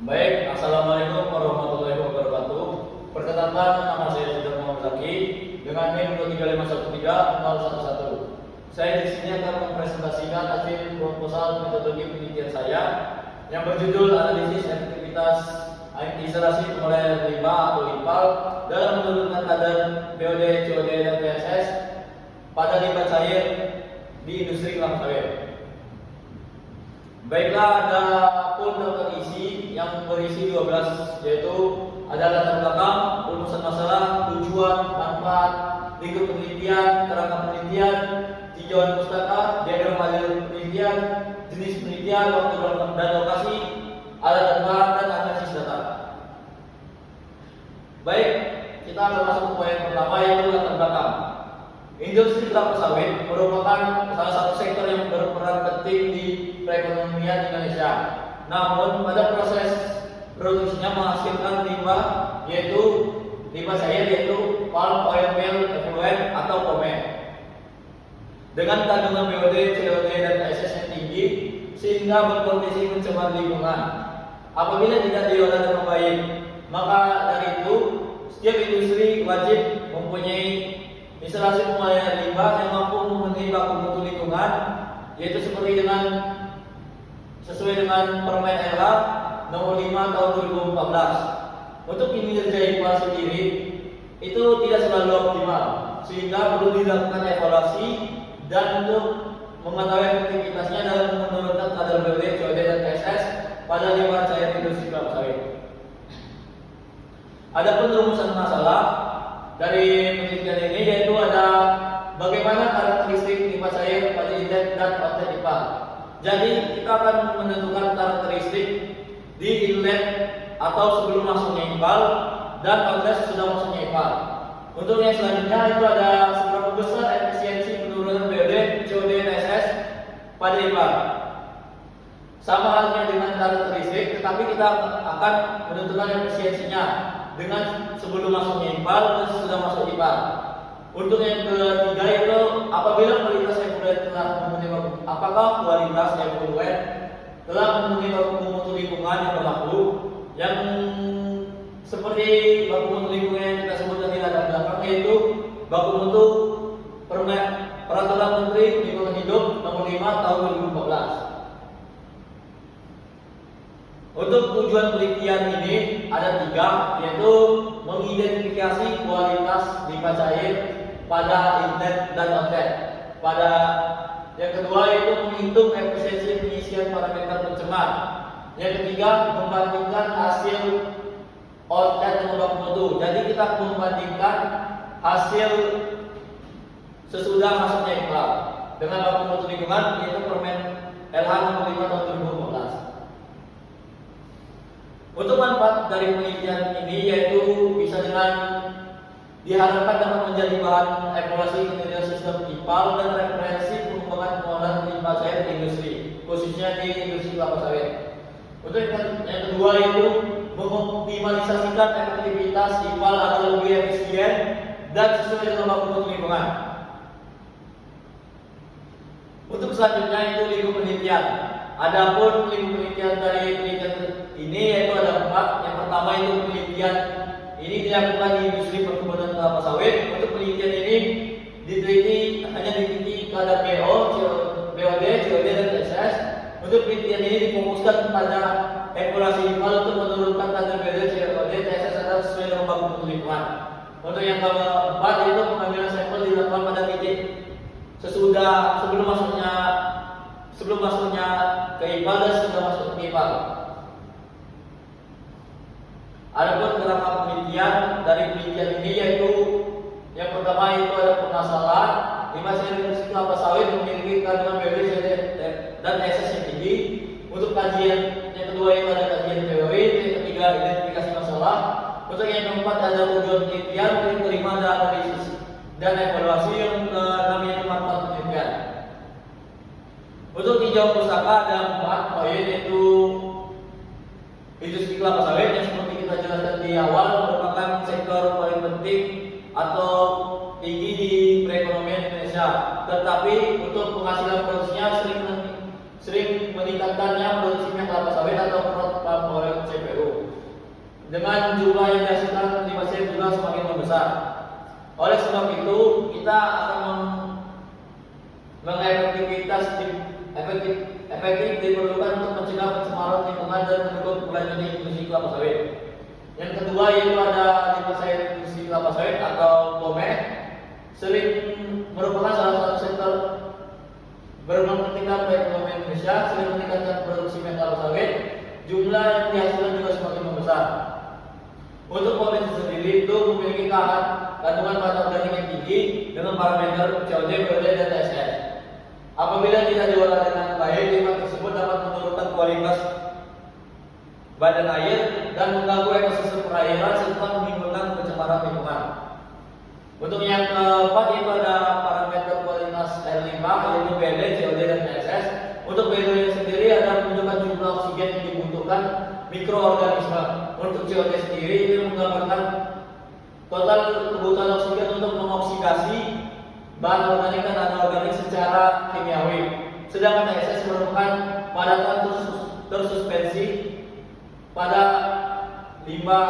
Baik, Assalamualaikum warahmatullahi wabarakatuh. Perkenalkan, nama saya Sudah Muhammad Zaki dengan NIM 235130111. Saya di sini akan mempresentasikan hasil proposal metodologi penelitian saya yang berjudul analisis efektivitas instalasi pengolahan limbah atau IPAL dalam menurunkan kadar BOD, COD, dan TSS pada limbah cair di industri kelapa sawit. Baiklah, ada pun daftar isi yang berisi 12, yaitu ada latar belakang, rumusan masalah, tujuan, manfaat, lingkup penelitian, kerangka penelitian, tinjauan pustaka, diagram hasil penelitian, jenis penelitian, waktu dan lokasi, alat dan bahan, dan analisis data. Baik, kita akan masuk ke poin pertama, yaitu latar belakang. Industri kelapa sawit merupakan salah satu sektor yang berperan penting di perekonomian Indonesia. Namun pada proses produksinya menghasilkan limbah, yaitu limbah cair, yaitu palm oil meal effluent atau POME. Dengan kandungan BOD, COD, dan TSS yang tinggi sehingga berpotensi mencemar lingkungan. Apabila tidak diolah dengan baik, maka dari itu setiap industri wajib mempunyai instalasi pengolahan limbah yang mampu memenuhi baku mutu lingkungan, yaitu sesuai dengan Permen LH nomor 5 tahun 2014. Untuk kinerja IPAL sendiri itu tidak selalu optimal, sehingga perlu dilakukan evaluasi dan untuk mengetahui efektivitasnya dalam menurunkan kadar BOD, COD, dan TSS pada limbah cair industri kelapa sawit. Adapun rumusan masalah dari penelitian ini yaitu ada bagaimana karakteristik limbah cair pada inlet dan outlet IPAL. Jadi kita akan menentukan karakteristik di inlet atau sebelum masuknya IPAL dan outlet sesudah masuknya IPAL. Untuk yang selanjutnya itu ada seberapa besar efisiensi penurunan BOD, COD, TSS pada IPAL. Sama halnya dengan karakteristik, tetapi kita akan menentukan efisiensinya dengan sebelum masuknya IPAL dan sesudah masuk IPAL. Untuk yang ketiga itu apabila kualitas effluent telah memenuhi apakah kualitas effluent telah memenuhi baku mutu lingkungan yang berlaku, yang seperti baku mutu lingkungan yang kita sebutkan di latar belakang, yaitu baku mutu Peraturan Menteri Lingkungan Hidup nomor 5 tahun 2014. Untuk tujuan penelitian ini ada 3, yaitu mengidentifikasi kualitas limbah cair pada inlet dan outlet. Pada yang kedua yaitu menghitung efisiensi pengisian parameter pencemar. Yang ketiga membandingkan hasil outlet dengan baku mutu. Jadi kita membandingkan hasil sesudah masuknya IPAL dengan baku mutu lingkungan, yaitu Permen LH nomor 5 tahun 2015. Untuk manfaat dari penelitian ini yaitu bisa dengan diharapkan dapat menjadi bahan evaluasi kinerja sistem IPAL dan referensi pengembangan pengolahan limbah cair di industri, khususnya di industri kelapa sawit. Untuk yang kedua yaitu mengoptimalisasikan efektivitas IPAL agar lebih efisien dan sesuai dengan baku mutu lingkungan. Untuk selanjutnya itu lingkup penelitian. Adapun lingkup penelitian dari penelitian ini yaitu ada 4. Yang pertama itu penelitian ini dilakukan di industri perkebunan kelapa sawit. Untuk penelitian ini hanya diteliti kadar BOD, COD, dan TSS. Untuk penelitian ini difokuskan pada evaluasi IPAL untuk menurunkan kadar BOD, COD, TSS agar sesuai dengan baku mutu lingkungan. Untuk yang keempat itu pengambilan sampel dilakukan pada titik sebelum masuknya ke IPAL dan sesudah masuk ke IPAL. Adapun kerangka penelitian dari penelitian ini yaitu yang pertama itu ada permasalahan limbah cair industri kelapa sawit memiliki kandungan BOD, COD, dan TSS yang tinggi. Untuk kajian yang kedua itu ada kajian teori, yang ketiga identifikasi masalah. Untuk yang keempat ada tujuan penelitian, yang kelima ada analisis dan evaluasi, yang keenam yaitu manfaat penelitian. Untuk tinjauan pustaka ada 4 poin, yaitu industri kelapa sawit yang seperti kita jelaskan di awal merupakan sektor paling penting atau tinggi di perekonomian Indonesia. Tetapi untuk penghasilan produksinya sering meningkatkannya produksinya kelapa sawit atau palm oil CPO dengan jumlah yang dihasilkan di pasien juga semakin membesar. Oleh sebab itu, kita akan efektif diperlukan untuk mencegah pencemaran lingkungan dan mendukung kelanjutan industri kelapa sawit. Yang kedua yaitu ada limbah industri kelapa sawit atau POME, sering merupakan salah satu sektor berkembang penting dalam perekonomian Indonesia, sering meningkatkan produksi kelapa sawit. Jumlah yang dihasilkan juga semakin membesar. Untuk POME sendiri itu memiliki kandungan bahan organik yang tinggi dengan parameter COD, BOD, dan TSS. Apabila tidak diolah dengan baik, limbah tersebut dapat menurunkan kualitas badan air dan mengganggu ekosistem perairan serta menimbulkan pencemaran lingkungan. Untuk yang keempat itu ada parameter kualitas air limbah yaitu BD, COD, dan TSS. Untuk BD sendiri ada menunjukkan jumlah oksigen yang dibutuhkan mikroorganisme. Untuk COD sendiri ini menggambarkan total kebutuhan oksigen untuk mengoksidasi bahan organik dan anorganik secara kimiawi. Sedangkan TSS merupakan padatan tersuspensi pada limbah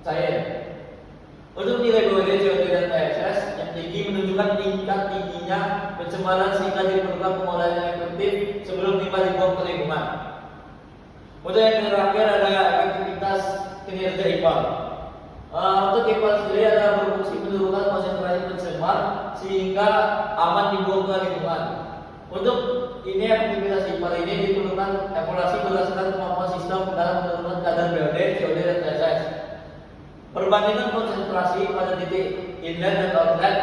cair. Untuk nilai BOD, COD, dan TSS yang tinggi menunjukkan tingkat tingginya pencemaran sehingga diperlukan pengolahan yang efektif sebelum limbah dibuang ke lingkungan. Untuk yang terakhir ada efektivitas kinerja IPAL. Untuk IPAL sendiri ada berfungsi menurunkan konsentrasi pencemar sehingga aman dibuang ke lingkungan. Untuk ini efektivitas IPAL ini diperlukan evaluasi berdasarkan kemampuan sistem dalam menurunkan kadar BOD, COD, dan TSS. Perbandingan konsentrasi pada titik inlet dan outlet.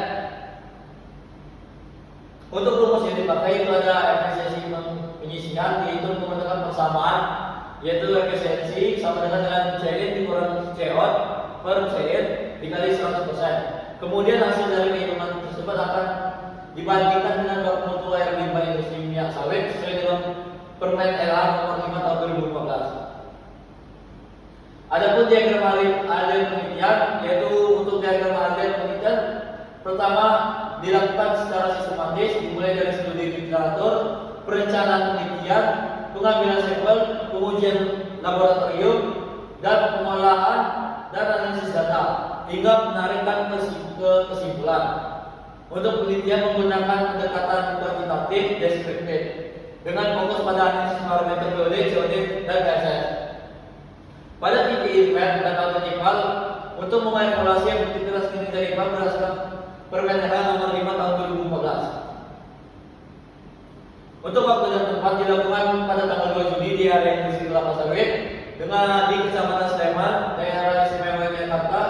Untuk rumus yang dipakai itu ada efisiensi penyisian dihitung menggunakan persamaan, yaitu efisiensi sama dengan CN dikurang CO per CN dikali 100%. Kemudian hasil dari perhitungan tersebut akan dibandingkan dengan baku mutu air limbah industri minyak sawit sesuai dengan Permen LH nomor 5 tahun 2015. Adapun diagram alir penelitian, yaitu untuk diagram alir penelitian pertama dilakukan secara sistematis dimulai dari studi literatur, perencanaan penelitian, pengambilan sampel, pengujian laboratorium, dan pengolahan dan analisis data hingga menarikkan kesimpulan. Untuk penelitian menggunakan pendekatan kuantitatif deskriptif dengan fokus pada analisis parameter BOD, COD, dan TSS. Pada titik event dan outlet IPAL untuk mengevaluasi efektivitas kinerja IPAL berdasarkan Permen LH nomor 5 tahun 2014. Untuk waktu dan tempat dilakukan pada tanggal 2 Juni di area industri kelapa sawit dengan di Kecamatan Sleman, daerah istimewa Yogyakarta.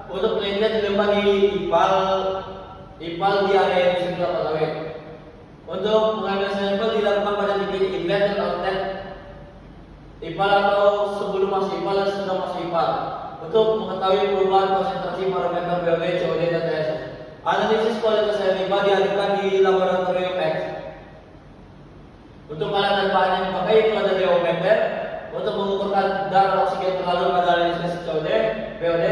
Untuk penelitian dilakukan di IPAL di area industri kelapa sawit. Untuk pengambilan sampel dilakukan pada titik inlet dan outlet IPAL atau sebelum masuk IPAL dan sudah masuk IPAL untuk mengetahui perubahan konsentrasi parameter BOD, COD, dan TSS. Analisis kualitas air limbah dihadirkan di laboratorium X. Untuk alat dan bahan yang dipakai itu ada deometer untuk mengukur kadar oksigen terlalu pada analisis COD, BOD.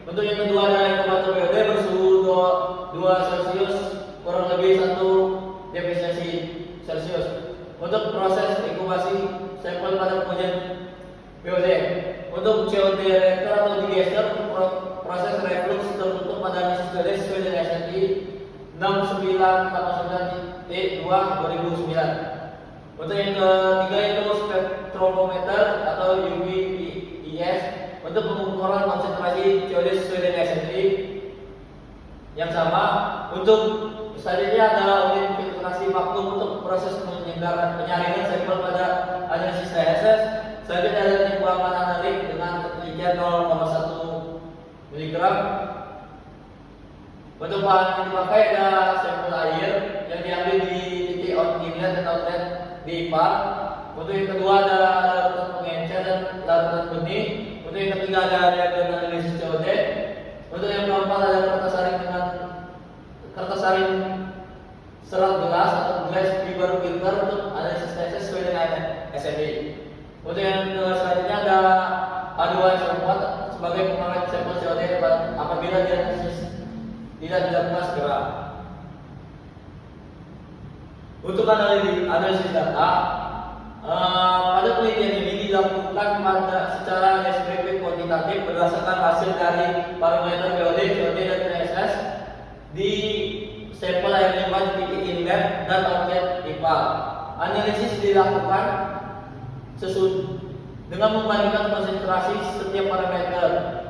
Untuk yang kedua ada inkubator BOD bersuhu 2 Celcius kurang lebih 1 defisiensi Celcius. Untuk proses inkubasi sampel pada pengujian BOD. Untuk COD reaktor atau digester, proses reflux tertutup pada analisis COD sesuai dengan SNI 6989T2/2009. Untuk yang ketiga itu spektrometer atau UV-VIS untuk pengukuran konsentrasi COD sesuai dengan SNI yang sama. Untuk selanjutnya adalah unit filtrasi vakum untuk proses penyaringan sampel pada analisis TSS. Selanjutnya ada timbangan analik dengan ketelitian 0,1 mg. Untuk bahan yang dipakai ada sampel air yang diambil di titik inlet dan outlet di IPAL. Untuk yang kedua ada larutan pengencer dan larutan benih. Untuk yang ketiga ada reagen analisis COD. Untuk yang keempat ada kertas saring serat gelas atau glass fiber filter untuk analisis TSS sesuai dengan SNI. Untuk yang selanjutnya ada A2SO4 sebagai pengawet sampel COD apabila dianalisis tidak dilakukan segera. Untuk analisis data, pada penelitian ini dilakukan pada secara deskriptif kuantitatif berdasarkan hasil dari parameter BOD, COD, dan TSS di sampel air limbah titik inlet dan outlet pipa. Analisis dilakukan dengan membandingkan konsentrasi setiap parameter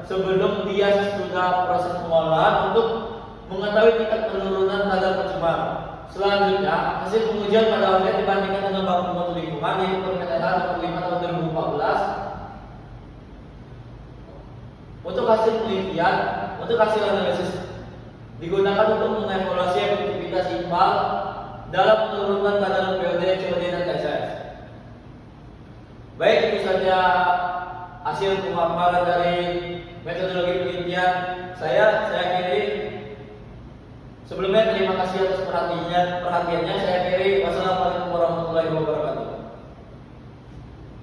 sebelum dia sudah proses pengolahan untuk mengetahui tingkat penurunan kadar pencemar. Selanjutnya, hasil pengujian pada outlet dibandingkan dengan baku mutu lingkungan yaitu Permenaker Nomor 5 Tahun 2014. Untuk hasil analisis digunakan untuk mengevaluasi efektivitas IPAL dalam menurunkan kadar BOD, COD, dan TSS. Baik, itu saja hasil pemaparan dari metodologi penelitian saya kiri. Sebelumnya terima kasih atas perhatiannya. Saya kiri. Wassalamualaikum